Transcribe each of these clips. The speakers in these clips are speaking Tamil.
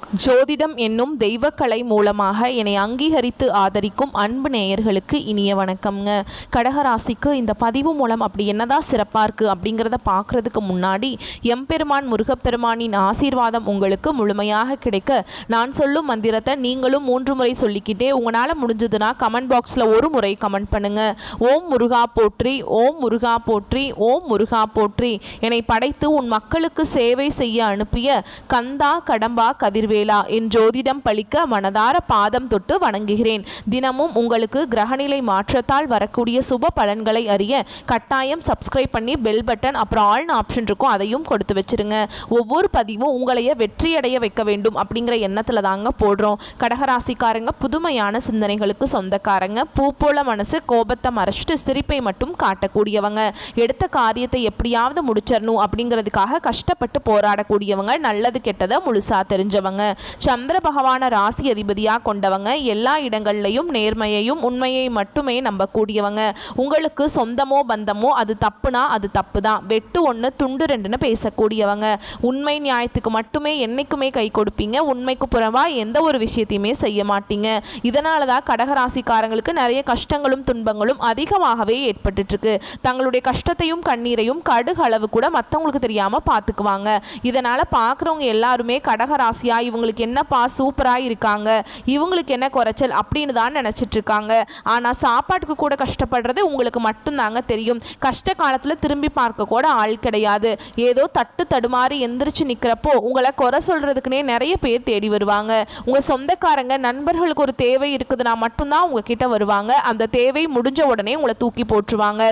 ஜோதிடம் என்னும் தெய்வக்கலை மூலமாக என்னை அங்கீகரித்து ஆதரிக்கும் அன்பு நேயர்களுக்கு இனிய வணக்கம்ங்க. கடகராசிக்கு இந்த பதிவு மூலம் அப்படி என்னதான் சிறப்பாக இருக்குது அப்படிங்கிறத பார்க்குறதுக்கு முன்னாடி எம்பெருமான் முருகப்பெருமானின் ஆசீர்வாதம் உங்களுக்கு முழுமையாக கிடைக்க நான் சொல்லும் மந்திரத்தை நீங்களும் 3 முறை சொல்லிக்கிட்டே உங்களால் முடிஞ்சதுன்னா கமெண்ட் பாக்ஸில் ஒரு முறை கமெண்ட் பண்ணுங்கள். ஓம் முருகா போற்றி, ஓம் முருகா போற்றி, ஓம் முருகா போற்றி. என்னை படைத்து உன் மக்களுக்கு சேவை செய்ய அனுப்பிய கந்தா கடம்பா கதிர்வேலா என் ஜோதிடம் பழிக்க மனதார பாதம் தொட்டு வணங்குகிறேன். தினமும் உங்களுக்கு கிரகநிலை மாற்றத்தால் வரக்கூடிய சுப பலன்களை அறிய கட்டாயம் சப்ஸ்கிரைப் பண்ணி பெல் பட்டன் அப்புறம் ஆல்னு ஆப்ஷன் இருக்கும், அதையும் கொடுத்து வச்சிருங்க. ஒவ்வொரு பதிவும் உங்களைய வெற்றியடைய வைக்க வேண்டும் அப்படிங்கிற எண்ணத்தில் தாங்க போடுறோம். கடகராசிக்காரங்க புதுமையான சிந்தனைகளுக்கு சொந்தக்காரங்க. பூ போல மனசு, கோபத்தை மறைச்சிட்டு சிரிப்பை மட்டும் காட்டக்கூடியவங்க. எடுத்த காரியத்தை எப்படியாவது முடிச்சிடணும் அப்படிங்கிறதுக்காக கஷ்டப்பட்டு போராடக்கூடியவங்க. நல்லது கெட்டதை முழுசா தெரிஞ்சவங்க. சந்திர பகவான ராசி அதிபதியாக கொண்டவங்க. எல்லா இடங்கள்லையும் நேர்மையையும் உண்மையை மட்டுமே நம்பக்கூடியவங்க. உங்களுக்கு சொந்தமோ பந்தமோ அது தப்புனா அது தப்பு தான், வெட்டு ஒன்று துண்டு ரெண்டுன்னு பேசக்கூடியவங்க. உண்மை நியாயத்துக்கு மட்டுமே என்னைக்குமே கை கொடுப்பீங்க. உண்மைக்கு புறவா எந்த ஒரு விஷயத்தையுமே செய்ய மாட்டீங்க. இதனால தான் கடகராசிக்காரங்களுக்கு நிறைய கஷ்டங்களும் துன்பங்களும் அதிகமாகவே ஏற்பட்டுருக்கு. தங்களுடைய கஷ்டத்தையும் கண்ணீரையும் கடுகு அளவு கூட மற்றவங்களுக்கு தெரியாமல் பார்த்துக்குவாங்க. இதனால் பார்க்குறவங்க எல்லாருமே கடகராசியா இவங்களுக்கு என்னப்பா சூப்பராக இருக்காங்க, இவங்களுக்கு என்ன குறைச்சல் அப்படின்னு தான் நினச்சிட்டு இருக்காங்க. ஆனால் சாப்பாட்டுக்கு கூட கஷ்டப்படுறது உங்களுக்கு மட்டும்தாங்க தெரியும். கஷ்ட காலத்தில் திரும்பி பார்க்க கூட ஆள் கிடையாது. ஏதோ தட்டு தடுமாறி எந்திரிச்சு நிற்கிறப்போ உங்களை குறை சொல்கிறதுக்குனே நிறைய பேர் தேடி வருவாங்க. உங்கள் சொந்தக்காரங்க நண்பர்களுக்கு ஒரு தேவை இருக்குதுன்னா மட்டும்தான் உங்ககிட்ட வருவாங்க. அந்த தேவை முடிஞ்ச உடனே உங்களை தூக்கி போட்டுருவாங்க.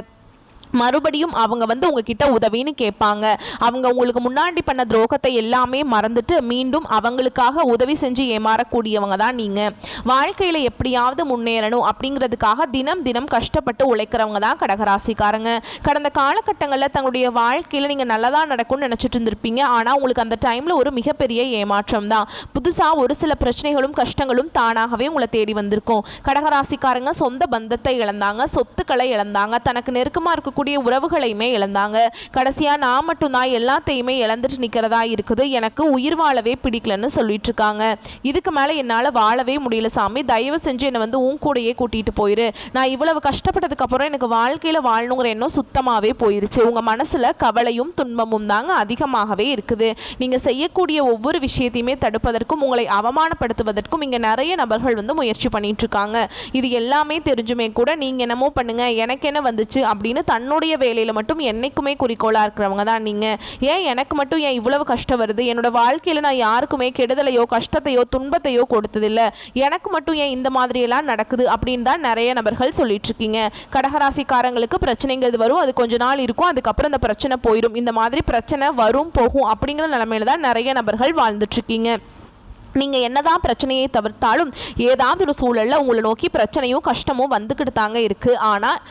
மறுபடியும் அவங்க உங்ககிட்ட உதவின்னு கேட்பாங்க. அவங்க உங்களுக்கு முன்னாடி பண்ண துரோகத்தை எல்லாமே மறந்துட்டு மீண்டும் அவங்களுக்காக உதவி செஞ்சு ஏமாறக்கூடியவங்க தான் நீங்கள். வாழ்க்கையில் எப்படியாவது முன்னேறணும் அப்படிங்கிறதுக்காக தினம் தினம் கஷ்டப்பட்டு உழைக்கிறவங்க தான் கடகராசிக்காரங்க. கடந்த காலகட்டங்களில் தங்களுடைய வாழ்க்கையில் நீங்கள் நல்லதாக நடக்கும்னு நினச்சிட்டு இருந்திருப்பீங்க. ஆனால் உங்களுக்கு அந்த டைமில் ஒரு மிகப்பெரிய ஏமாற்றம் தான். புதுசாக ஒரு சில பிரச்சனைகளும் கஷ்டங்களும் தானாகவே உங்களை தேடி வந்திருக்கும். கடகராசிக்காரங்க சொந்த பந்தத்தை இழந்தாங்க, சொத்துக்களை இழந்தாங்க, தனக்கு நெருக்கமாக இருக்க உறவுகளையுமே இழந்தாங்க. கடைசியா நான் மட்டும்தான் எல்லாத்தையுமே இழந்துட்டு நிக்கிறதா இருக்குது, எனக்கு உயிர் வாழவே பிடிக்கலன்னு சொல்லிட்டு இருக்காங்க. இதுக்கு மேல என்னால வாழவே முடியல சாமி, தயவு செஞ்சு என்னை உன் கூடையே கூட்டிட்டு போயிரு. நான் இவ்வளவு கஷ்டப்பட்டதுக்கு அப்புறம் எனக்கு வாழ்க்கையில வாழணுங்கிற எண்ணம் சுத்தமாவே போயிருச்சு. உங்க மனசுல கவலையும் துன்பமும் தாங்க அதிகமாகவே இருக்குது. நீங்க செய்யக்கூடிய ஒவ்வொரு விஷயத்தையுமே தடுப்பதற்கும் உங்களை அவமானப்படுத்துவதற்கும் இங்க நிறைய நபர்கள் முயற்சி பண்ணிட்டு இருக்காங்க. இது எல்லாமே தெரிஞ்சுமே கூட நீங்க என்னமோ பண்ணுங்க, எனக்கு என்ன வந்துச்சு அப்படின்னு தன்னுடைய வேலையில் மட்டும் என்னைக்குமே குறிக்கோளாக இருக்கிறவங்க தான் நீங்கள். ஏன் எனக்கு மட்டும் ஏன் இவ்வளவு கஷ்டம் வருது, என்னோட வாழ்க்கையில் நான் யாருக்குமே கெடுதலையோ கஷ்டத்தையோ துன்பத்தையோ கொடுத்ததில்லை, எனக்கு மட்டும் ஏன் இந்த மாதிரியெல்லாம் நடக்குது அப்படின்னு தான் நிறைய நபர்கள் சொல்லிட்டு இருக்கீங்க. கடகராசிக்காரங்களுக்கு பிரச்சனைங்கிறது வரும், அது கொஞ்ச நாள் இருக்கும், அதுக்கப்புறம் அந்த பிரச்சனை போயிடும். இந்த மாதிரி பிரச்சனை வரும் போகும் அப்படிங்கிற நிலைமையில தான் நிறைய நபர்கள் வாழ்ந்துட்டு இருக்கீங்க. நீங்கள் என்னதான் பிரச்சனையை தவிர்த்தாலும் ஏதாவது ஒரு சூழலில் உங்களை நோக்கி பிரச்சனையும் கஷ்டமும் வந்துக்கிட்டு தாங்க இருக்குது. ஆனால்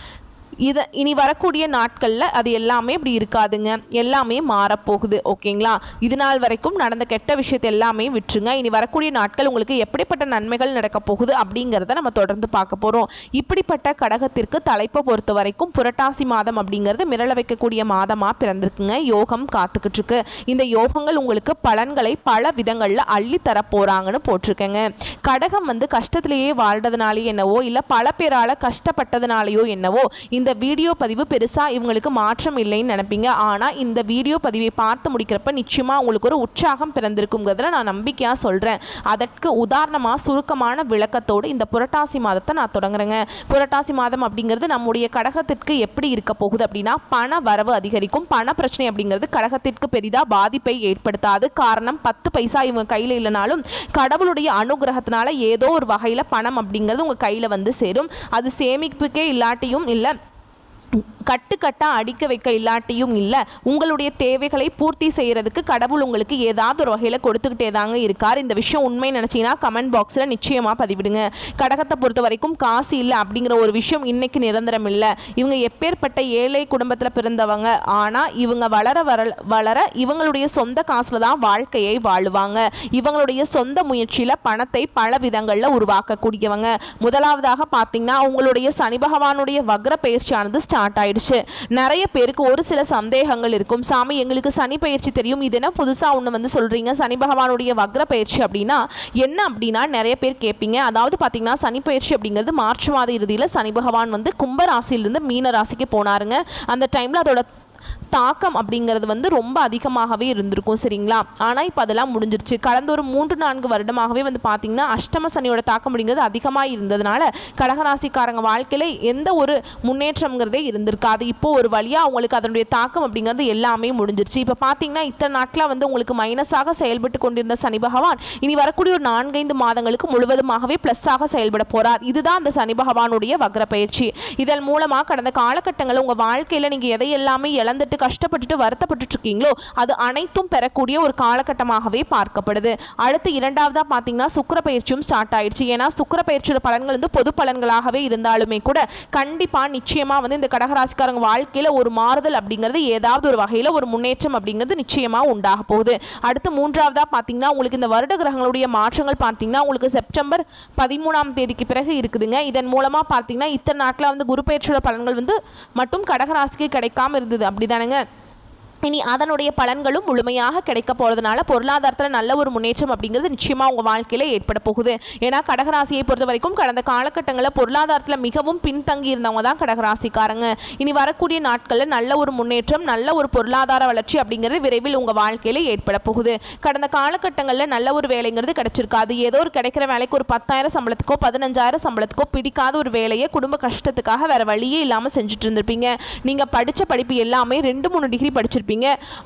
இனி வரக்கூடிய நாட்களில் அது எல்லாமே இப்படி இருக்காதுங்க, எல்லாமே மாறப்போகுது. ஓகேங்களா? இது நாள் வரைக்கும் நடந்த கெட்ட விஷயத்தை எல்லாமே விட்டுருங்க. இனி வரக்கூடிய நாட்கள் உங்களுக்கு எப்படிப்பட்ட நன்மைகள் நடக்க போகுது அப்படிங்கிறத நம்ம தொடர்ந்து பார்க்க போகிறோம். இப்படிப்பட்ட கடகத்திற்கு தலைப்பை பொறுத்த வரைக்கும் புரட்டாசி மாதம் அப்படிங்கிறது மிரள வைக்கக்கூடிய மாதமாக பிறந்திருக்குங்க. யோகம் காத்துக்கிட்டு இருக்கு. இந்த யோகங்கள் உங்களுக்கு பலன்களை பல விதங்களில் அள்ளி தர போகிறாங்கன்னு போட்டிருக்கேங்க. கடகம் கஷ்டத்திலேயே வாழ்றதுனாலே என்னவோ இல்லை பல பேரால் கஷ்டப்பட்டதுனாலேயோ என்னவோ இந்த வீடியோ பதிவு பெருசாக இவங்களுக்கு மாற்றம் இல்லைன்னு நினைப்பீங்க. ஆனால் இந்த வீடியோ பதிவை பார்த்து முடிக்கிறப்ப நிச்சயமாக உங்களுக்கு ஒரு உற்சாகம் பிறந்திருக்குங்கிறதுல நான் நம்பிக்கையாக சொல்கிறேன். அதற்கு உதாரணமாக சுருக்கமான விளக்கத்தோடு இந்த புரட்டாசி மாதத்தை நான் தொடங்குறேங்க. புரட்டாசி மாதம் அப்படிங்கிறது நம்முடைய கடகத்திற்கு எப்படி இருக்க போகுது அப்படின்னா, பண வரவு அதிகரிக்கும். பண பிரச்சனை அப்படிங்கிறது கடகத்திற்கு பெரிதாக பாதிப்பை ஏற்படுத்தாது. காரணம் 10 பைசா இவங்க கையில் இல்லைனாலும் கடவுளுடைய அனுகிரகத்தினால ஏதோ ஒரு வகையில் பணம் அப்படிங்கிறது உங்கள் கையில் சேரும். அது சேமிப்புக்கே இல்லாட்டியும் இல்லை, கட்டுக்கட்டாக அடிக்க வைக்க இல்லாட்டியும் இல்லை, உங்களுடைய தேவைகளை பூர்த்தி செய்கிறதுக்கு கடவுள் உங்களுக்கு ஏதாவது ஒரு வகையில் கொடுத்துக்கிட்டே தாங்க இருக்கார். இந்த விஷயம் உண்மை நினச்சிங்கன்னா கமெண்ட் பாக்ஸில் நிச்சயமாக பதிவிடுங்க. கடகத்தை பொறுத்த வரைக்கும் காசு இல்லை அப்படிங்கிற ஒரு விஷயம் இன்றைக்கி நிரந்தரம் இல்லை. இவங்க எப்பேற்பட்ட ஏழை குடும்பத்தில் பிறந்தவங்க, ஆனால் இவங்க வளர வளர இவங்களுடைய சொந்த காசில் தான் வாழ்க்கையை வாழுவாங்க. இவங்களுடைய சொந்த முயற்சியில் பணத்தை பல விதங்களில் உருவாக்கக்கூடியவங்க. முதலாவதாக பார்த்தீங்கன்னா உங்களுடைய சனி பகவானுடைய வக்ர பயிற்சியானது ஸ்டார்ட் ஆயிடுச்சு. நிறைய பேருக்கு ஒரு சில சந்தேகங்கள் இருக்கும். சாமி, எங்களுக்கு சனி பயிற்சி தெரியும், இது என்ன புதுசாக ஒன்று வந்து சொல்கிறீங்க, சனி பகவானுடைய வக்ர பயிற்சி அப்படின்னா என்ன அப்படின்னா நிறைய பேர் கேட்பீங்க. அதாவது பார்த்தீங்கன்னா சனி பயிற்சி அப்படிங்கிறது மார்ச் மாத இறுதியில் சனி பகவான் வந்து கும்ப ராசியிலிருந்து மீன ராசிக்கு போனாருங்க. அந்த டைமில் அதோட தாக்கம் அப்படிங்கிறது வந்து ரொம்ப அதிகமாகவே இருந்திருக்கும், சரிங்களா? ஆனால் இப்போ அதெல்லாம் முடிஞ்சிருச்சு. கடந்த ஒரு 3-4 வருடமாகவே வந்து பார்த்திங்கன்னா அஷ்டம சனியோட தாக்கம் அப்படிங்கிறது அதிகமாக இருந்ததுனால கடகராசிக்காரங்க வாழ்க்கையில் எந்த ஒரு முன்னேற்றம்ங்கிறதே இருந்திருக்காது. இப்போது ஒரு வழியாக அவங்களுக்கு அதனுடைய தாக்கம் அப்படிங்கிறது எல்லாமே முடிஞ்சிருச்சு. இப்போ பார்த்தீங்கன்னா இத்தனை நாட்களாக வந்து உங்களுக்கு மைனஸாக செயல்பட்டு கொண்டிருந்த சனி பகவான் இனி வரக்கூடிய ஒரு 4-5 மாதங்களுக்கு முழுவதுமாகவே ப்ளஸ்ஸாக செயல்பட போகிறார். இதுதான் அந்த சனி பகவானுடைய வக்ர பயிற்சி. இதன் மூலமாக கடந்த காலகட்டங்களில் உங்கள் வாழ்க்கையில் நீங்கள் எதையெல்லாமே இழந்துட்டு கஷ்டப்பட்டுட்டு வருத்தப்பட்டு இருக்கீங்களோ அது அனைத்தும் பெறக்கூடிய ஒரு காலகட்டமாகவே பார்க்கப்படுது. அடுத்து இரண்டாவதா பார்த்தீங்கன்னா சுக்கிர பயிற்சியும் ஸ்டார்ட் ஆயிடுச்சு. ஏன்னா சுக்கிர பயிற்சியோட பலன்கள் வந்து பொது பலன்களாகவே இருந்தாலுமே கூட கண்டிப்பாக நிச்சயமாக வந்து இந்த கடகராசிக்காரங்க வாழ்க்கையில் ஒரு மாறுதல் அப்படிங்கிறது ஏதாவது ஒரு வகையில் ஒரு முன்னேற்றம் அப்படிங்கிறது நிச்சயமாக உண்டாக போகுது. அடுத்து மூன்றாவதா பார்த்தீங்கன்னா உங்களுக்கு இந்த வருட கிரகங்களுடைய மாற்றங்கள் பார்த்தீங்கன்னா உங்களுக்கு செப்டம்பர் 13ஆம் தேதிக்கு பிறகு இருக்குதுங்க. இதன் மூலமாக பார்த்தீங்கன்னா இத்தனை நாட்களில் வந்து குரு பயிற்சியோட பலன்கள் வந்து மட்டும் கடகராசிக்கு கிடைக்காம இருந்தது, அப்படிதானங்க? இனி அதனுடைய பலன்களும் முழுமையாக கிடைக்க போகிறதுனால பொருளாதாரத்தில் நல்ல ஒரு முன்னேற்றம் அப்படிங்கிறது நிச்சயமாக உங்கள் வாழ்க்கையில் ஏற்பட போகுது. ஏன்னா கடகராசியை பொறுத்த வரைக்கும் கடந்த காலகட்டங்களில் பொருளாதாரத்தில் மிகவும் பின்தங்கி இருந்தவங்க தான் கடகராசிக்காரங்க. இனி வரக்கூடிய நாட்களில் நல்ல ஒரு முன்னேற்றம், நல்ல ஒரு பொருளாதார வளர்ச்சி அப்படிங்கிறது விரைவில் உங்கள் வாழ்க்கையில் ஏற்பட போகுது. கடந்த காலகட்டங்களில் நல்ல ஒரு வேலைங்கிறது கிடைச்சிருக்காது. ஏதோ ஒரு கிடைக்கிற வேலைக்கு ஒரு 10,000 சம்பளத்துக்கோ 15,000 சம்பளத்துக்கோ பிடிக்காத ஒரு வேலையை குடும்ப கஷ்டத்துக்காக வேறு வழியே இல்லாமல் செஞ்சுட்டு இருந்திருப்பீங்க. நீங்கள் படித்த படிப்பு எல்லாமே 2-3 டிகிரி படிச்சிருப்பீங்க,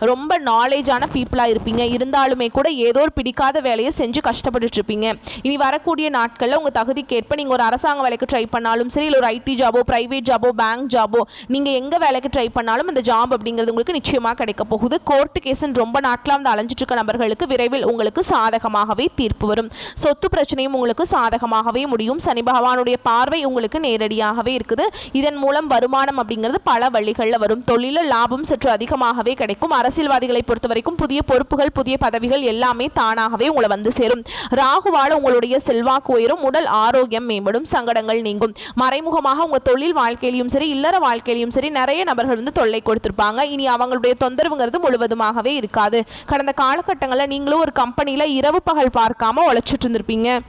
ரொம்ப நாலேஜான பீப்புளாக இருப்பீங்க. இருந்தாலுமே கூட ஏதோ ஒரு பிடிக்காத வேலையை செஞ்சு கஷ்டப்பட்டு இருப்பீங்க. இனி வரக்கூடிய நாட்களில் உங்கள் தகுதிக்கேற்ப நீங்கள் ஒரு அரசாங்க வேலைக்கு ட்ரை பண்ணாலும் சரி, இல்லை ஒரு ஐடி ஜாபோ, பிரைவேட் ஜாபோ, பேங்க் ஜாபோ, நீங்கள் எங்கே வேலைக்கு ட்ரை பண்ணாலும் இந்த ஜாப் அப்படிங்கிறது உங்களுக்கு நிச்சயமாக கிடைக்க போகுது. கோர்ட்டு கேஸுன்னு ரொம்ப நாட்களாக வந்து அலைஞ்சிட்டு இருக்க நபர்களுக்கு விரைவில் உங்களுக்கு சாதகமாகவே தீர்ப்பு வரும். சொத்து பிரச்சனையும் உங்களுக்கு சாதகமாகவே முடியும். சனி பகவானுடைய பார்வை உங்களுக்கு நேரடியாகவே இருக்குது. இதன் மூலம் வருமானம் அப்படிங்கிறது பல வழிகளில் வரும். தொழிலில் லாபம் சற்று அதிகமாகவே கிடைக்கும். அரசியல்வாதிகளை பொறுத்த வரைக்கும் புதிய பொறுப்புகள், புதிய பதவிகள் எல்லாமே தானாகவே உங்களை வந்து சேரும். ராகுவால உங்களுடைய செல்வாக்கு உயரும், உடல் ஆரோக்கியம் மேம்படும், சங்கடங்கள் நீங்கும். மறைமுகமாக உங்க தொழில் வாழ்க்கையிலும் சரி, இல்லற வாழ்க்கையிலும் சரி நிறைய நபர்கள் வந்து தொல்லை கொடுத்திருப்பாங்க. இனி அவங்களுடைய தொந்தரவுங்கிறது முழுவதுமாகவே இருக்காது. கடந்த காலகட்டங்களில் நீங்களும் ஒரு கம்பெனியில இரவு பகல் பார்க்காம உழைச்சிட்டு இருந்திருப்பீங்க.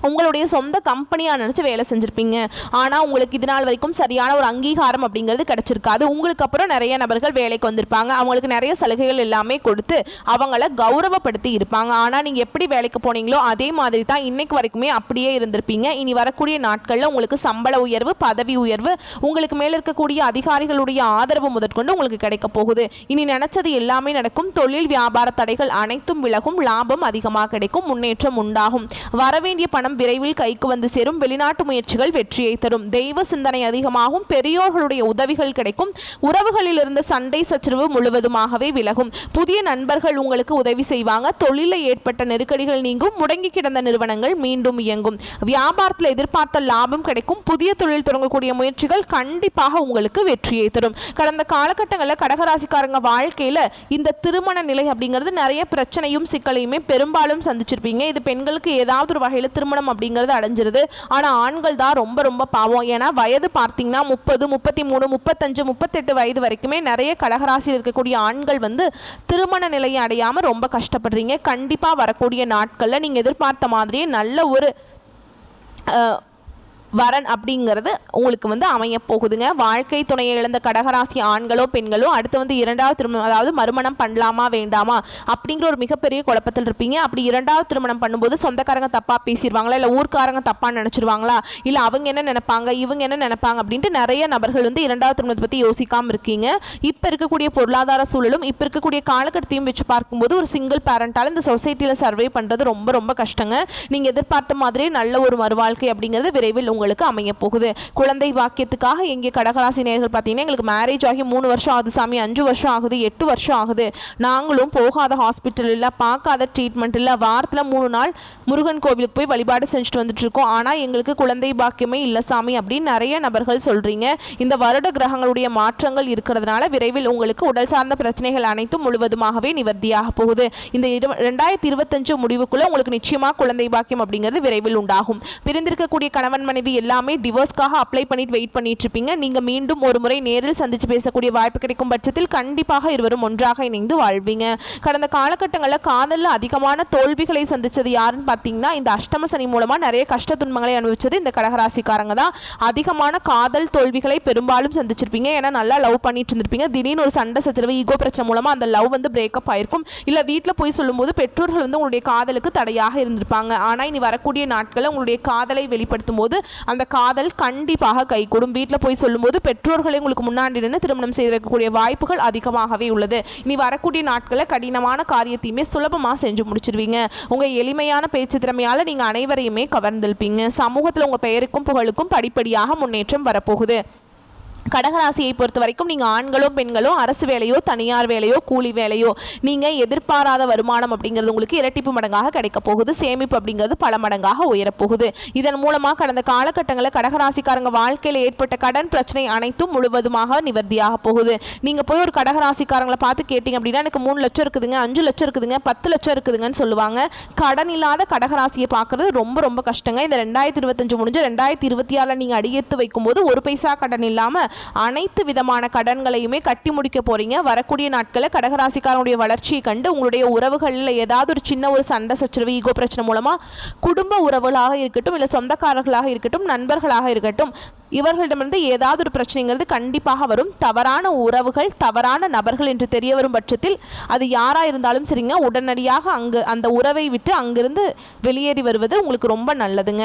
உங்களுடைய சொந்த கம்பெனியாக நினச்சி வேலை செஞ்சுருப்பீங்க. ஆனால் உங்களுக்கு இது நாள் வரைக்கும் சரியான ஒரு அங்கீகாரம் அப்படிங்கிறது கிடச்சிருக்காது. உங்களுக்கு அப்புறம் நிறைய நபர்கள் வேலைக்கு வந்திருப்பாங்க. அவங்களுக்கு நிறைய சலுகைகள் எல்லாமே கொடுத்து அவங்கள கௌரவப்படுத்தி இருப்பாங்க. ஆனால் நீங்கள் எப்படி வேலைக்கு போனீங்களோ அதே மாதிரி தான் இன்னைக்கு வரைக்குமே அப்படியே இருந்திருப்பீங்க. இனி வரக்கூடிய நாட்களில் உங்களுக்கு சம்பள உயர்வு, பதவி உயர்வு, உங்களுக்கு மேலே இருக்கக்கூடிய அதிகாரிகளுடைய ஆதரவு முதற்கொண்டு உங்களுக்கு கிடைக்க போகுது. இனி நினைச்சது எல்லாமே நடக்கும். தொழில் வியாபார தடைகள் அனைத்தும் விலகும். லாபம் அதிகமாக கிடைக்கும். முன்னேற்றம் உண்டாகும். வரவேண்டிய பணம் விரைவில் கைக்கு வந்து சேரும். வெளிநாட்டு முயற்சிகள் வெற்றியை தரும். தெய்வ சிந்தனை அதிகமாகும். பெரியோர்களுடைய உதவிகள் கிடைக்கும். உறவுகளில் இருந்த சண்டை சச்சரவு முழுவதுமாகவே விலகும். புதிய நண்பர்கள் உங்களுக்கு உதவி செய்வாங்க. தொழிலில் ஏற்பட்ட நெருக்கடிகள் நீங்கும். முடங்கி கிடந்த நிறுவனங்கள் மீண்டும் இயங்கும். வியாபாரத்தில் எதிர்பார்த்த லாபம் கிடைக்கும். புதிய தொழில் தொடங்கக்கூடிய முயற்சிகள் கண்டிப்பாக உங்களுக்கு வெற்றியை தரும். கடந்த காலகட்டங்களில் கடகராசிக்காரங்க வாழ்க்கையில் இந்த திருமண நிலை அப்படிங்கிறது நிறைய பிரச்சனையும் சிக்கலையுமே பெரும்பாலும் சந்திச்சிருப்பீங்க. இது பெண்களுக்கு ஏதாவது ஒரு வகையில் திருமணம் அப்படிங்கிறது அடைஞ்சிருது. ஆனால் ஆண்கள் தான் ரொம்ப ரொம்ப பாவம். ஏன்னா வயது பார்த்தீங்கன்னா 30, 33, 35, 38 வயது வரைக்குமே நிறைய கடகராசியில் இருக்கக்கூடிய ஆண்கள் வந்து திருமண நிலையை அடையாமல் ரொம்ப கஷ்டப்படுறீங்க. கண்டிப்பாக வரக்கூடிய நாட்களில் நீங்கள் எதிர்பார்த்த மாதிரியே நல்ல ஒரு வரன் அப்படிங்கிறது உங்களுக்கு வந்து அமைய போகுதுங்க. வாழ்க்கை துணையை இழந்த கடகராசி ஆண்களோ பெண்களோ அடுத்து வந்து இரண்டாவது திருமணம், அதாவது மறுமணம் பண்ணலாமா வேண்டாமா அப்படிங்கிற ஒரு மிகப்பெரிய குழப்பத்தில் இருப்பீங்க. அப்படி இரண்டாவது திருமணம் பண்ணும்போது சொந்தக்காரங்க தப்பாக பேசிடுவாங்களா, இல்லை ஊர்க்காரங்க தப்பாக நினச்சிருவாங்களா, இல்லை அவங்க என்ன நினைப்பாங்க, இவங்க என்ன நினைப்பாங்க அப்படின்ட்டு நிறைய நபர்கள் வந்து இரண்டாவது திருமணத்தை பற்றி யோசிக்காமல் இருக்கீங்க. இப்போ இருக்கக்கூடிய பொருளாதார சூழலும் இப்போ இருக்கக்கூடிய காலகட்டத்தையும் வச்சு பார்க்கும்போது ஒரு சிங்கிள் பேரண்டால் இந்த சொசைட்டியில் சர்வே பண்ணுறது ரொம்ப ரொம்ப கஷ்டங்க. நீங்கள் எதிர்பார்த்த மாதிரியே நல்ல ஒரு மறுவாழ்க்கை அப்படிங்கிறது விரைவில் உங்களுக்கு அமைய போகுது. குழந்தை வாக்கியத்துக்காக எங்கே கடகராசி நேயர்கள் பார்த்தீங்கன்னா எங்களுக்கு மேரேஜ் ஆகி 3 வருஷம் ஆகுது சாமி, 5 வருஷம் ஆகுது, 8 வருஷம் ஆகுது, நாங்களும் போகாத ஹாஸ்பிட்டல் இல்லை, பார்க்காத ட்ரீட்மெண்ட் இல்லை, வாரத்தில் 3 நாள் முருகன் கோவிலுக்கு போய் வழிபாடு செஞ்சுட்டு வந்துட்டு இருக்கோம், ஆனால் எங்களுக்கு குழந்தை பாக்கியமே இல்லை சாமி அப்படின்னு நிறைய நபர்கள் சொல்றீங்க. இந்த வருட கிரகங்களுடைய மாற்றங்கள் இருக்கிறதுனால விரைவில் உங்களுக்கு உடல் சார்ந்த பிரச்சனைகள் அனைத்தும் முழுவதுமாகவே நிவர்த்தியாக போகுது. இந்த 2025 முடிவுக்குள்ள உங்களுக்கு நிச்சயமாக குழந்தை பாக்கியம் அப்படிங்கிறது விரைவில் உண்டாகும். பிரிந்திருக்கக்கூடிய கணவன் மனைவி மனைவி எல்லாமே டிவோர்ஸ்க்காக அப்ளை பண்ணிட்டு வெயிட் பண்ணிட்டு இருப்பீங்க. நீங்கள் மீண்டும் ஒரு முறை நேரில் சந்தித்து பேசக்கூடிய வாய்ப்பு கிடைக்கும் பட்சத்தில் கண்டிப்பாக இருவரும் ஒன்றாக இணைந்து வாழ்வீங்க. கடந்த காலகட்டங்களில் காதலில் அதிகமான தோல்விகளை சந்தித்தது யாருன்னு பார்த்தீங்கன்னா இந்த அஷ்டம சனி மூலமாக நிறைய கஷ்ட துன்பங்களை அனுபவிச்சது இந்த கடகராசிக்காரங்க தான். அதிகமான காதல் தோல்விகளை பெரும்பாலும் சந்திச்சிருப்பீங்க. ஏன்னா நல்லா லவ் பண்ணிட்டு இருந்திருப்பீங்க. திடீர்னு ஒரு சண்டை சச்சரவு ஈகோ பிரச்சனை மூலமாக அந்த லவ் வந்து பிரேக்கப் ஆயிருக்கும். இல்லை வீட்டில் போய் சொல்லும்போது பெற்றோர்கள் வந்து உங்களுடைய காதலுக்கு தடையாக இருந்திருப்பாங்க. ஆனால் இனி வரக்கூடிய நாட்களில் உங்களுடைய காதலை வெளிப்படுத்தும் போது அந்த காதல் கண்டிப்பாக கைகூடும். வீட்டில் போய் சொல்லும்போது பெற்றோர்களை உங்களுக்கு முன்னாடி நின்று திருமணம் செய்து வைக்கக்கூடிய வாய்ப்புகள் அதிகமாகவே உள்ளது. இனி வரக்கூடிய நாட்களில் கடினமான காரியத்தையுமே சுலபமாக செஞ்சு முடிச்சிருவீங்க. உங்கள் எளிமையான பேச்சு திறமையால் நீங்கள் அனைவரையுமே கவர்ந்திருப்பீங்க. சமூகத்தில் உங்கள் பெயருக்கும் புகழுக்கும் படிப்படியாக முன்னேற்றம் வரப்போகுது. கடகராசியை பொறுத்த வரைக்கும் நீங்கள் ஆண்களோ பெண்களோ அரசு வேலையோ தனியார் வேலையோ கூலி வேலையோ நீங்கள் எதிர்பாராத வருமானம் அப்படிங்கிறது உங்களுக்கு இரட்டிப்பு மடங்காக கிடைக்க போகுது. சேமிப்பு அப்படிங்கிறது பல மடங்காக உயரப்போகுது. இதன் மூலமாக கடந்த காலகட்டங்களில் கடகராசிக்காரங்க வாழ்க்கையில் ஏற்பட்ட கடன் பிரச்சனை அனைத்தும் முழுவதுமாக நிவர்த்தியாக போகுது. நீங்கள் போய் ஒரு கடகராசிக்காரங்களை பார்த்து கேட்டிங்க அப்படின்னா எனக்கு 3 லட்சம் இருக்குதுங்க, 5 லட்சம் இருக்குதுங்க, 10 லட்சம் இருக்குதுங்கன்னு சொல்லுவாங்க. கடன் இல்லாத கடகராசியை பார்க்குறது ரொம்ப ரொம்ப கஷ்டங்க. இந்த 2025 முடிஞ்சு 2026 நீங்கள் அடியெடுத்து வைக்கும்போது ஒரு பைசா கடன் இல்லாமல் அனைத்து விதமான கடன்களையுமே கட்டி முடிக்க போறீங்க. வரக்கூடிய நாட்களில் கடகராசிக்காரனுடைய வளர்ச்சியை கண்டு உங்களுடைய உறவுகளில் ஏதாவது ஒரு சின்ன ஒரு சண்டை சச்சரவு ஈகோ பிரச்சனை மூலமா குடும்ப உறவுகளாக இருக்கட்டும், இல்லை சொந்தக்காரர்களாக இருக்கட்டும், நண்பர்களாக இருக்கட்டும், இவர்களிடமிருந்து ஏதாவது ஒரு பிரச்சனைங்கிறது கண்டிப்பாக வரும். தவறான உறவுகள், தவறான நபர்கள் என்று தெரிய வரும் பட்சத்தில் அது யாராக இருந்தாலும் சரிங்க, உடனடியாக அந்த உறவை விட்டு அங்கிருந்து வெளியேறி வருவது உங்களுக்கு ரொம்ப நல்லதுங்க.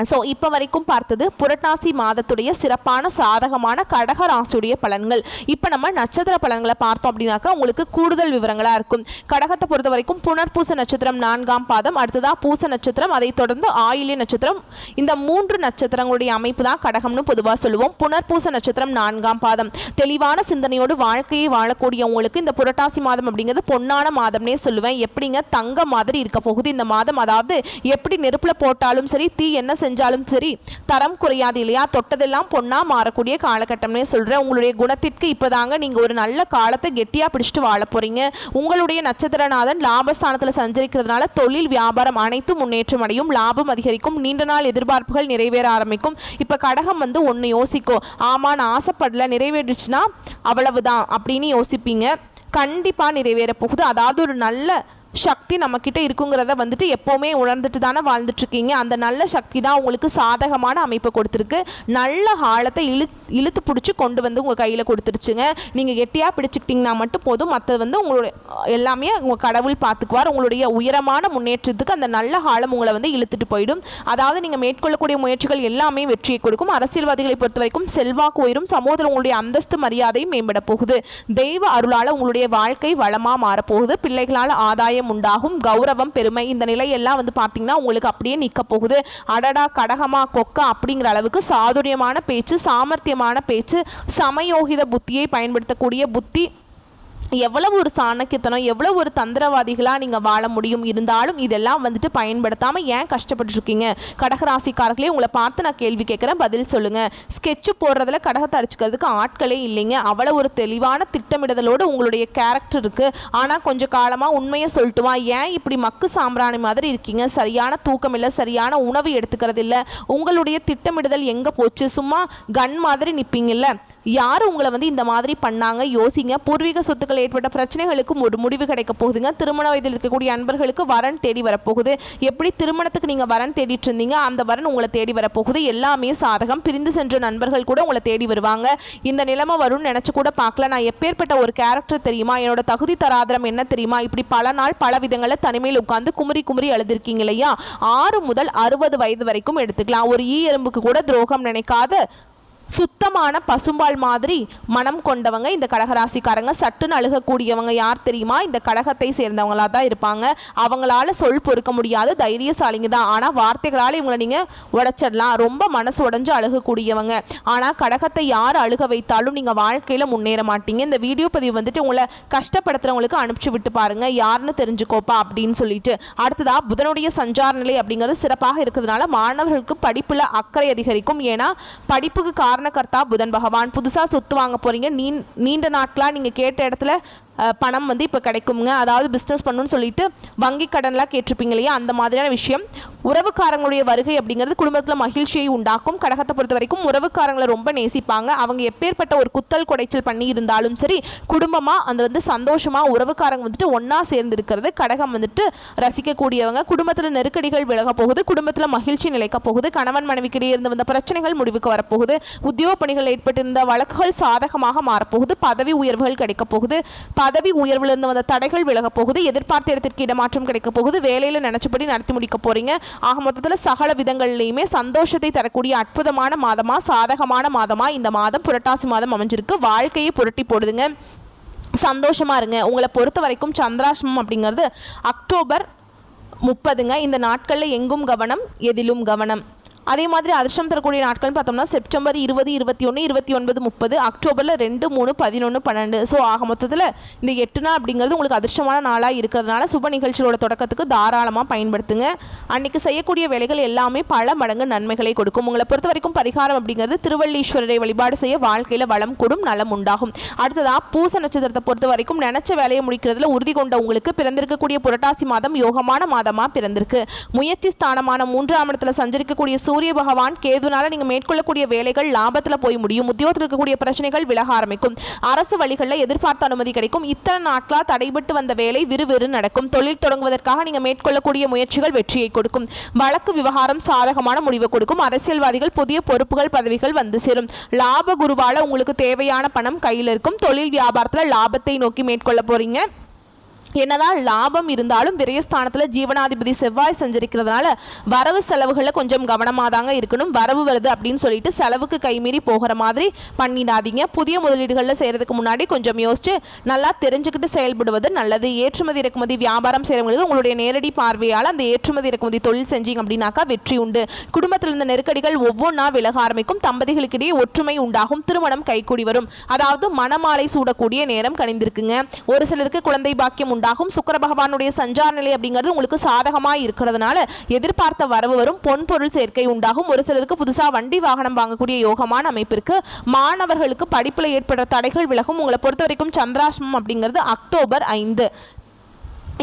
ஸோ இப்போ வரைக்கும் பார்த்தது புரட்டாசி மாதத்துடைய சிறப்பான சாதகமான கடகராசியுடைய பலன்கள். இப்போ நம்ம நட்சத்திர பலன்களை பார்த்தோம் அப்படின்னாக்கா உங்களுக்கு கூடுதல் விவரங்களாக இருக்கும். கடகத்தை பொறுத்த வரைக்கும் புனர்பூச நட்சத்திரம் 4ஆம் பாதம், அடுத்ததாக பூச நட்சத்திரம், அதை தொடர்ந்து ஆயில்ய நட்சத்திரம். இந்த 3 நட்சத்திரங்களுடைய அமைப்பு தான் கடகம்னு பொதுவாக சொல்லுவோம். புனர்பூச நட்சத்திரம் 4ஆம் பாதம். தெளிவான சிந்தனையோடு வாழ்க்கையை வாழக்கூடியவங்களுக்கு இந்த புரட்டாசி மாதம் அப்படிங்கிறது பொன்னான மாதம்னே சொல்லுவேன். எப்படிங்க தங்க மாதிரி இருக்க போகுது இந்த மாதம். அதாவது எப்படி நெருப்பில் போட்டாலும் சரி, தீ என்ன செஞ்சாலும் சரி தரம் குறையாது இல்லையா. தொட்டதெல்லாம் பொண்ணா மாறக்கூடிய காலகட்டம்னே சொல்கிறேன். உங்களுடைய குணத்திற்கு இப்போதாங்க நீங்கள் ஒரு நல்ல காலத்தை கெட்டியாக பிடிச்சிட்டு வாழ போகிறீங்க. உங்களுடைய நட்சத்திரநாதன் லாபஸ்தானத்தில் சஞ்சரிக்கிறதுனால தொழில் வியாபாரம் அனைத்தும் முன்னேற்றம் அடையும், லாபம் அதிகரிக்கும், நீண்ட நாள் எதிர்பார்ப்புகள் நிறைவேற ஆரம்பிக்கும். இப்போ கடகம் வந்து ஒன்று யோசிக்கும், ஆமாம் நான் ஆசைப்படல, நிறைவேறிச்சுன்னா அவ்வளவுதான் அப்படின்னு யோசிப்பீங்க. கண்டிப்பாக நிறைவேற போகுது. அதாவது ஒரு நல்ல சக்தி நம்மக்கிட்ட இருக்குங்கிறத வந்துட்டு எப்போவுமே உணர்ந்துட்டு தானே வாழ்ந்துட்டுருக்கீங்க. அந்த நல்ல சக்தி தான் உங்களுக்கு சாதகமான அமைப்பை கொடுத்துருக்கு. நல்ல காலத்தை இழுத்து பிடிச்சி கொண்டு வந்து உங்கள் கையில் கொடுத்துருச்சுங்க. நீங்கள் கெட்டியாக பிடிச்சிக்கிட்டிங்கன்னா மட்டும் போதும், மற்றது வந்து உங்களுடைய எல்லாமே உங்கள் கடவுள் பார்த்துக்குவார். உங்களுடைய உயரமான முன்னேற்றத்துக்கு அந்த நல்ல காலம் உங்களை வந்து இழுத்துட்டு போயிடும். அதாவது நீங்கள் மேற்கொள்ளக்கூடிய முயற்சிகள் எல்லாமே வெற்றியை கொடுக்கும். அரசியல்வாதிகளை பொறுத்த வரைக்கும் செல்வாக்கு உயரும். சமூகத்தில் உங்களுடைய அந்தஸ்து மரியாதையும் மேம்பட போகுது. தெய்வ அருளால் உங்களுடைய வாழ்க்கை வளமாக மாறப்போகுது. பிள்ளைகளால் ஆதாயம் உண்டாகும். கௌரவம், பெருமை, இந்த நிலையெல்லாம் வந்து பார்த்தீங்கன்னா உங்களுக்கு அப்படியே நிற்க போகுது. அடடா கடகமா கொக்கா அப்படிங்கிற அளவுக்கு சாதுரியமான பேச்சு, சாமர்த்தியமான பேச்சு, சமயோகித புத்தியை பயன்படுத்தக்கூடிய புத்தி, எவ்வளவு ஒரு சாணக்கியத்தனம், எவ்வளவு ஒரு தந்திரவாதிகளாக நீங்கள் வாழ முடியும். இருந்தாலும் இதெல்லாம் வந்துட்டு பயன்படுத்தாமல் ஏன் கஷ்டப்பட்டுருக்கீங்க கடகராசிக்காரர்களே? உங்களை பார்த்து நான் கேள்வி கேட்குறேன், பதில் சொல்லுங்கள். ஸ்கெட்சு போடுறதுல கடகத்தை அடிச்சுக்கிறதுக்கு ஆட்களே இல்லைங்க. அவ்வளோ ஒரு தெளிவான திட்டமிடுதலோடு உங்களுடைய கேரக்டர் இருக்குது. ஆனால் கொஞ்சம் காலமாக உண்மையை சொல்லிட்டுமா, ஏன் இப்படி மக்கு சாம்பிராணி மாதிரி இருக்கீங்க? சரியான தூக்கம் இல்லை, சரியான உணவு எடுத்துக்கிறது இல்லை. உங்களுடைய திட்டமிடுதல் எங்கே போச்சு? சும்மா கன் மாதிரி நிற்பீங்கல்ல. யார் உங்களை வந்து இந்த மாதிரி பண்ணாங்க? யோசிங்க. பூர்வீக சொத்துக்கள் ஏற்பட்ட பிரச்சனைகளுக்கும் ஒரு முடிவு கிடைக்க போகுதுங்க. திருமண வயதில் இருக்கக்கூடிய அன்பர்களுக்கு வரன் தேடி வரப்போகுது. எப்படி திருமணத்துக்கு நீங்கள் வரன் தேடிட்டு இருந்தீங்க, அந்த வரன் உங்களை தேடி வரப்போகுது. எல்லாமே சாதகம். பிரிந்து சென்ற நண்பர்கள் கூட உங்களை தேடி வருவாங்க. இந்த நிலைமை வரும்னு நினச்சி கூட பார்க்கல. நான் எப்பேற்பட்ட ஒரு கேரக்டர் தெரியுமா, என்னோட தகுதி தராதரம் என்ன தெரியுமா, இப்படி பல நாள் பல விதங்களில் தனிமையில் உட்காந்து குமுறி குமுறி அழுதுருக்கீங்க இல்லையா? 6 முதல் 60 வயது வரைக்கும் எடுத்துக்கலாம். ஒரு ஈ எறும்புக்கு கூட துரோகம் நினைக்காத சுத்தமான பசும்பால் மாதிரி மனம் கொண்டவங்க இந்த கடகராசிக்காரங்க. சட்டுன்னு அழுகக்கூடியவங்க யார் தெரியுமா? இந்த கடகத்தை சேர்ந்தவங்களாக தான் இருப்பாங்க. அவங்களால சொல் பொறுக்க முடியாது, தைரியசாலிங்க தான். ஆனால் வார்த்தைகளால் இவங்களை நீங்கள் உடைச்சிடலாம். ரொம்ப மனசு உடஞ்சு அழுகக்கூடியவங்க. ஆனால் கடகத்தை யார் அழுக வைத்தாலும் நீங்கள் வாழ்க்கையில் முன்னேற மாட்டீங்க. இந்த வீடியோ பதிவு வந்துட்டு உங்களை கஷ்டப்படுத்துகிறவங்களுக்கு அனுப்பிச்சு விட்டு பாருங்கள், யாருன்னு தெரிஞ்சுக்கோப்பா அப்படின்னு சொல்லிட்டு. அடுத்ததாக புதனுடைய சஞ்சார நிலை அப்படிங்கிறது சிறப்பாக இருக்கிறதுனால மாணவர்களுக்கு படிப்பில் அக்கறை அதிகரிக்கும். ஏன்னா படிப்புக்கு காரணக்கர்த்தா புதன் பகவான். புதுசாக சொத்து வாங்க போகிறீங்க. நீண்ட நாட்களாக நீங்கள் கேட்ட இடத்துல பணம் வந்து இப்போ கிடைக்குங்க. அதாவது பிஸ்னஸ் பண்ணணும்னு சொல்லிட்டு வங்கி கடன்லாம் கேட்டிருப்பீங்க இல்லையா, அந்த மாதிரியான விஷயம். உறவுக்காரங்களுடைய வருகை அப்படிங்கிறது குடும்பத்தில் மகிழ்ச்சியை உண்டாக்கும். கடகத்தை பொறுத்த வரைக்கும் உறவுக்காரங்களை ரொம்ப நேசிப்பாங்க. அவங்க எப்பேற்பட்ட ஒரு குத்தல் குடைச்சல் பண்ணி இருந்தாலும் சரி, குடும்பமாக அந்த வந்து சந்தோஷமாக உறவுக்காரங்க வந்துட்டு ஒன்றா சேர்ந்து இருக்கிறது கடகம் வந்துட்டு ரசிக்கக்கூடியவங்க. குடும்பத்தில் நெருக்கடிகள் விலக போகுது, குடும்பத்தில் மகிழ்ச்சி நிலைக்க போகுது, கணவன் மனைவிக்கிடையே இருந்து வந்த பிரச்சனைகள் முடிவுக்கு வரப்போகுது, உத்தியோக பணிகள் ஏற்பட்டிருந்த வழக்குகள் சாதகமாக மாறப்போகுது, பதவி உயர்வுகள் கிடைக்க போகுது, பதவி உயர்விலிருந்து வந்த தடைகள் விலக போகுது, எதிர்பார்த்த இடத்திற்கு இடமாற்றம் கிடைக்க போகுது, வேலையில் நினைச்சபடி நடத்தி முடிக்க போறீங்க. ஆக மொத்தத்தில் சகல விதங்கள்லையுமே சந்தோஷத்தை தரக்கூடிய அற்புதமான மாதமா, சாதகமான மாதமா இந்த மாதம் புரட்டாசி மாதம் அமைஞ்சிருக்கு. வாழ்க்கையை புரட்டி போடுதுங்க. சந்தோஷமா இருங்க. உங்களை பொறுத்த வரைக்கும் சந்திராஷ்டமம் அப்படிங்கிறது அக்டோபர் 30ங்க. இந்த நாட்களில் எங்கும் கவனம், எதிலும் கவனம். அதே மாதிரி அதிர்ஷ்டம் தரக்கூடிய நாட்கள்னு பார்த்தோம்னா செப்டம்பர் 20, 21, 29, 30, அக்டோபரில் 2, 3, 11, 12. ஸோ ஆக மொத்தத்தில் இந்த 8 நாள் அப்படிங்கிறது உங்களுக்கு அதிர்ஷ்டமான நாளாக இருக்கிறதுனால சுப நிகழ்ச்சியோட தொடக்கத்துக்கு தாராளமாக பயன்படுத்துங்க. அன்றைக்கி செய்யக்கூடிய வேலைகள் எல்லாமே பல மடங்கு நன்மைகளை கொடுக்கும். உங்களை பொறுத்த வரைக்கும் பரிகாரம் அப்படிங்கிறது திருவள்ளீஸ்வரரை வழிபாடு செய்ய வாழ்க்கையில் வளம் கூடும், நலம் உண்டாகும். அடுத்ததாக பூச நட்சத்திரத்தை பொறுத்த வரைக்கும் நினைச்ச வேலையை முடிக்கிறதுல உறுதி கொண்ட உங்களுக்கு பிறந்திருக்கக்கூடிய புரட்டாசி மாதம் யோகமான மாதமாக பிறந்திருக்கு. முயற்சி ஸ்தானமான 3ஆம் இடத்துல சஞ்சரிக்கக்கூடிய சூரிய பகவான் கேதுனால நீங்கள் மேற்கொள்ளக்கூடிய வேலைகள் லாபத்தில் போய் முடியும். உத்தியோகத்தில் இருக்கக்கூடிய பிரச்சனைகள் விலக ஆரம்பிக்கும். அரசு வழிகளில் எதிர்பார்த்த அனுமதி கிடைக்கும். இத்தனை நாட்களாக தடைபட்டு வந்த வேலை விறுவிறு நடக்கும். தொழில் தொடங்குவதற்காக நீங்கள் மேற்கொள்ளக்கூடிய முயற்சிகள் வெற்றியை கொடுக்கும். வழக்கு விவகாரம் சாதகமான முடிவை கொடுக்கும். அரசியல்வாதிகள் புதிய பொறுப்புகள் பதவிகள் வந்து சேரும். லாப குருவால உங்களுக்கு தேவையான பணம் கையில் இருக்கும். தொழில் வியாபாரத்தில் லாபத்தை நோக்கி மேற்கொள்ள போறீங்க. என்னதான் லாபம் இருந்தாலும் விரயஸ்தானத்தில் ஜீவனாதிபதி செவ்வாய் செஞ்சிருக்கிறதுனால வரவு செலவுகளில் கொஞ்சம் கவனமாக தாங்க இருக்கணும். வரவு வருது அப்படின்னு சொல்லிட்டு செலவுக்கு கைமீறி போகிற மாதிரி பண்ணிடாதீங்க. புதிய முதலீடுகளில் செய்கிறதுக்கு முன்னாடி கொஞ்சம் யோசிச்சு நல்லா தெரிஞ்சுக்கிட்டு செயல்படுவது நல்லது. ஏற்றுமதி இறக்குமதி வியாபாரம் செய்கிறவங்களுக்கு உங்களுடைய நேரடி பார்வையால் அந்த ஏற்றுமதி இறக்குமதி தொழில் செஞ்சீங்க அப்படின்னாக்கா வெற்றி உண்டு. குடும்பத்தில் இருந்த நெருக்கடிகள் ஒவ்வொன்றா விலக ஆரம்பிக்கும். தம்பதிகளுக்கிடையே ஒற்றுமை உண்டாகும். திருமணம் கைகூடி வரும். அதாவது மணமாலை சூடக்கூடிய நேரம் கணிந்திருக்குங்க. ஒரு சிலருக்கு குழந்தை பாக்கியம் உண்டாகும். சுக்கிர பகவானுடைய சஞ்சார நிலை அப்படிங்கிறது உங்களுக்கு சாதகமாக இருக்கிறதுனால எதிர்பார்த்த வரவு வரும். பொன் பொருள் சேர்க்கை உண்டாகும். ஒரு சிலருக்கு புதுசாக வண்டி வாகனம் வாங்கக்கூடிய யோகமான அமைப்பிற்கு. மாணவர்களுக்கு படிப்பில் ஏற்படுற தடைகள் விலகும். உங்களை பொறுத்த வரைக்கும் சந்திராஷ்டமம் அப்படிங்கிறது அக்டோபர் 5.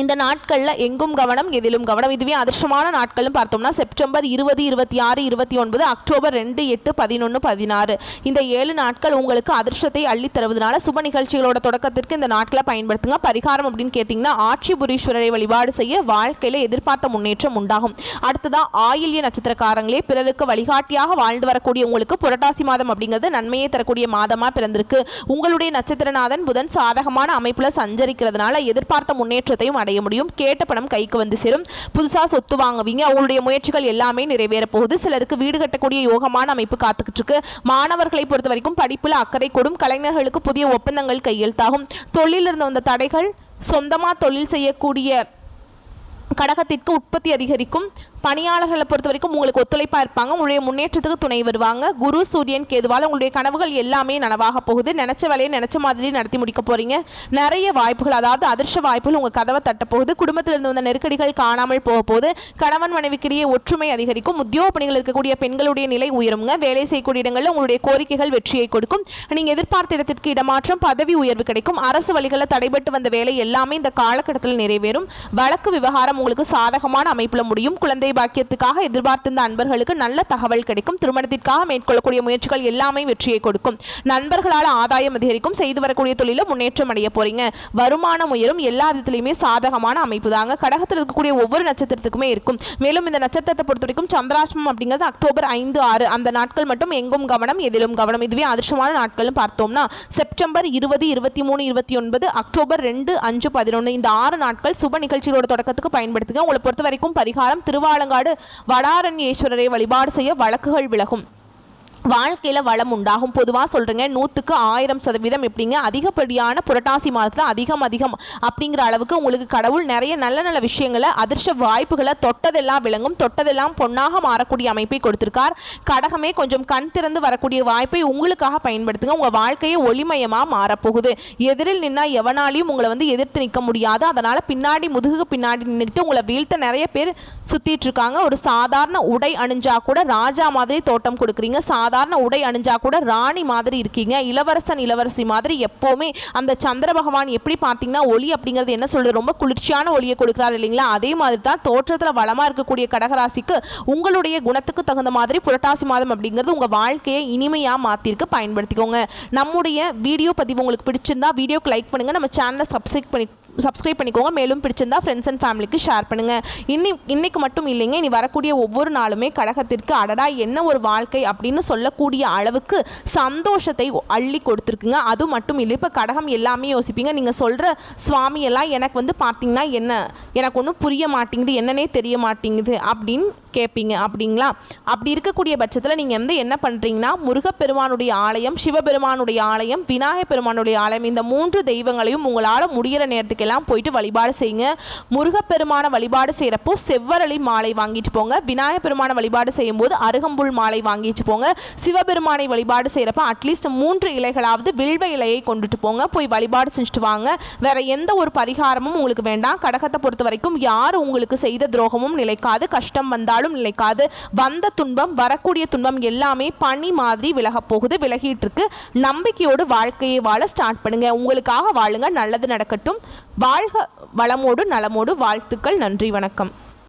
இந்த நாட்களில் எங்கும் கவனம், எதிலும் கவனம். இதுவே அதிர்ஷ்டமான நாட்கள்னு பார்த்தோம்னா செப்டம்பர் 20, 26, 29, அக்டோபர் 2, 8, 11, 16. இந்த 7 நாட்கள் உங்களுக்கு அதிர்ஷ்டத்தை அள்ளி தருவதனால சுப நிகழ்ச்சிகளோட தொடக்கத்திற்கு இந்த நாட்களை பயன்படுத்துங்க. பரிகாரம் அப்படின்னு கேட்டிங்கன்னா ஆட்சிபுரீஸ்வரரை வழிபாடு செய்ய வாழ்க்கையில் எதிர்பார்த்த முன்னேற்றம் உண்டாகும். அடுத்ததான் ஆயில்ய நட்சத்திரக்காரங்களே பிறருக்கு வழிகாட்டியாக வாழ்ந்து வரக்கூடிய உங்களுக்கு புரட்டாசி மாதம் அப்படிங்கிறது நன்மையை தரக்கூடிய மாதமாக பிறந்திருக்கு. உங்களுடைய நட்சத்திரநாதன் புதன் சாதகமான அமைப்பில் சஞ்சரிக்கிறதுனால எதிர்பார்த்த முன்னேற்றத்தையும் அடைய முடியும். கேட்ட பணம் கைக்கு வந்து சேரும். புதுசாக சொத்து வாங்குவீங்க. அவங்களுடைய முயற்சிகள் எல்லாமே நிறைவேற போகுது. சிலருக்கு வீடு கட்டக்கூடிய யோகமான அமைப்பு காத்துக்கிட்டு இருக்கு. மாணவர்களை பொறுத்த வரைக்கும் படிப்பில் அக்கறை கொடும். கலைஞர்களுக்கு புதிய ஒப்பந்தங்கள் கையெழுத்தாகும். தொழிலில் இருந்து வந்த தடைகள் சொந்தமாக தொழில் செய்யக்கூடிய கடகத்திற்கு உற்பத்தி அதிகரிக்கும். பணியாளர்களை பொறுத்த வரைக்கும் உங்களுக்கு ஒத்துழைப்பாக இருப்பாங்க. உங்களுடைய முன்னேற்றத்துக்கு துணை வருவாங்க. குரு சூரியன் கேதுவால் உங்களுடைய கனவுகள் எல்லாமே நனவாக போகுது. நினைச்ச வேலையை நினைச்ச மாதிரி நடத்தி முடிக்க போறீங்க. நிறைய வாய்ப்புகள், அதாவது அதிர்ஷ்ட வாய்ப்புகள் உங்கள் கதவை தட்ட போகுது. குடும்பத்திலிருந்து வந்த நெருக்கடிகள் காணாமல் போக போகுது. கணவன் மனைவிக்கிடையே ஒற்றுமை அதிகரிக்கும். உத்தியோக பணிகள் இருக்கக்கூடிய பெண்களுடைய நிலை உயருங்க. வேலை செய்யக்கூடிய இடங்களில் உங்களுடைய கோரிக்கைகள் வெற்றியை கொடுக்கும். நீங்கள் எதிர்பார்த்த இடத்திற்கு இடமாற்றம், பதவி உயர்வு கிடைக்கும். அரசு வழிகளில் தடைபட்டு வந்த வேலை எல்லாமே இந்த காலகட்டத்தில் நிறைவேறும். வழக்கு விவகாரம் உங்களுக்கு சாதகமான அமைப்பில் முடியும். குழந்தை பாக்கியத்துக்காக எதிர்பார்த்திருந்த அன்பர்களுக்கு நல்ல தகவல் கிடைக்கும். திருமணத்திற்காக மேற்கொள்ளக்கூடிய முயற்சிகள் எல்லாமே வெற்றியை கொடுக்கும். நண்பர்களால் ஆதாயம் அதிகரிக்கும். செய்து வரக்கூடிய தொழில முன்னேற்றம் அடைய போறீங்க. வருமானம் உயரும். எல்லா விதத்திலையுமே சாதகமான அமைப்பு தாங்க கடகத்தில் இருக்கக்கூடிய ஒவ்வொரு நட்சத்திரத்துக்குமே இருக்கும். மேலும் இந்த நட்சத்திரத்தை பொறுத்த வரைக்கும் சந்திராஷ்டமம் அப்படிங்கிறது அக்டோபர் 5, 6 அந்த நாட்கள் மட்டும் எங்கும் கவனம், எதிலும் கவனம். இதுவே அதிர்ஷ்டமான நாட்கள்னு பார்த்தோம்னா செப்டம்பர் 20, 23, 29, அக்டோபர் 2, 5, 11 இந்த 6 நாட்கள் சுப நிகழ்ச்சிகளோட தொடக்கத்துக்கு பயன்படுத்துங்க. உங்களை பொறுத்த வரைக்கும் பரிகாரம் திருவாலங்காடு வடாரண்யேஸ்வரரை வழிபாடு செய்ய வழக்குகள் விலகும். வாழ்க்கையில் வளம் உண்டாகும். பொதுவாக சொல்கிறேங்க 100க்கு 1000% எப்படிங்க அதிகப்படியான புரட்டாசி மாதத்தில் அதிகம் அப்படிங்கிற அளவுக்கு உங்களுக்கு கடவுள் நிறைய நல்ல நல்ல விஷயங்களை அதிர்ஷ்ட வாய்ப்புகளை தொட்டதெல்லாம் விளங்கும், தொட்டதெல்லாம் பொன்னாக மாறக்கூடிய அமைப்பை கொடுத்துருக்கார். கடகமே கொஞ்சம் கண் திறந்து வரக்கூடிய வாய்ப்பை உங்களுக்காக பயன்படுத்துங்க. உங்கள் வாழ்க்கையை ஒளிமயமாக மாறப்போகுது. எதிரில் நின்னா எவனாலையும் உங்களை வந்து எதிர்த்து நிற்க முடியாது. அதனால் பின்னாடி முதுகுக்கு பின்னாடி நின்றுட்டு உங்களை வீழ்த்த நிறைய பேர் சுற்றிட்டு இருக்காங்க. ஒரு சாதாரண உடை அணிஞ்சா கூட ராஜா மாதிரி தோட்டம் கொடுக்குறீங்க. சாதாரண உடை அணிஞ்சா கூட ராணி மாதிரி இருக்கீங்க, இளவரசன் இளவரசி மாதிரி. எப்போவுமே அந்த சந்திர பகவான் எப்படி பார்த்தீங்கன்னா ஒளி அப்படிங்கிறது என்ன சொல்றது, ரொம்ப குளிர்ச்சியான ஒளியை கொடுக்குறாரு இல்லைங்களா? அதே மாதிரி தான் தோற்றத்தில் வளமாக இருக்கக்கூடிய கடகராசிக்கு உங்களுடைய குணத்துக்கு தகுந்த மாதிரி புரட்டாசி மாதம் அப்படிங்கிறது உங்கள் வாழ்க்கையை இனிமையாக மாற்றிருக்கு, பயன்படுத்திக்கோங்க. நம்முடைய வீடியோ பதிவு உங்களுக்கு பிடிச்சிருந்தா வீடியோக்கு லைக் பண்ணுங்கள், நம்ம சேனலை சப்ஸ்கிரைப் பண்ணிக்கோங்க. மேலும் பிடிச்சிருந்தா ஃப்ரெண்ட்ஸ் அண்ட் ஃபேமிலிக்கு ஷேர் பண்ணுங்கள். இன்னைக்கு மட்டும் இல்லைங்க, இனி வரக்கூடிய ஒவ்வொரு நாளுமே கடகத்திற்கு அடடா என்ன ஒரு வாழ்க்கை அப்படின்னு சொல்லக்கூடிய அளவுக்கு சந்தோஷத்தை அள்ளி கொடுத்துருக்குங்க. அது மட்டும் இல்லை, இப்போ கடகம் எல்லாமே யோசிப்பீங்க, நீங்கள் சொல்கிற சுவாமி எல்லாம் எனக்கு வந்து பார்த்தீங்கன்னா என்ன, எனக்கு ஒன்றும் புரிய மாட்டேங்குது, என்னன்னே தெரிய மாட்டேங்குது அப்படின்னு கேட்பீங்க அப்படிங்களா? அப்படி இருக்கக்கூடிய பட்சத்தில் நீங்கள் என்ன பண்ணுறீங்கன்னா, முருகப்பெருமானுடைய ஆலயம், சிவபெருமானுடைய ஆலயம், விநாயகர் பெருமானுடைய ஆலயம், இந்த 3 தெய்வங்களையும் உங்களால் முடிகிற நேரத்துக்கெல்லாம் போயிட்டு வழிபாடு செய்யுங்க. முருகப்பெருமான வழிபாடு செய்கிறப்போ செவ்வரளி மாலை வாங்கிட்டு போங்க. விநாயகர் பெருமான வழிபாடு செய்யும் போது அருகம்புல் மாலை வாங்கிட்டு போங்க. சிவபெருமானை வழிபாடு செய்கிறப்ப அட்லீஸ்ட் 3 இலைகளாவது வில்வ இலையை கொண்டுட்டு போங்க. போய் வழிபாடு செஞ்சுட்டு வாங்க. வேற எந்த ஒரு பரிகாரமும் உங்களுக்கு வேண்டாம். கடகத்தை பொறுத்த வரைக்கும் யார் உங்களுக்கு செய்த துரோகமும் நிலைக்காது, கஷ்டம் வந்தாலும் நிலைக்காது. வந்த துன்பம், வரக்கூடிய துன்பம் எல்லாமே பனி மாதிரி விலக போகுது, விலகிட்டு இருக்கு. நம்பிக்கையோடு வாழ்க்கையை வாழ ஸ்டார்ட் பண்ணுங்க. உங்களுக்காக வாழுங்க, நல்லது நடக்கட்டும். வாழ்க வளமோடு நலமோடு. வாழ்த்துக்கள். நன்றி, வணக்கம்.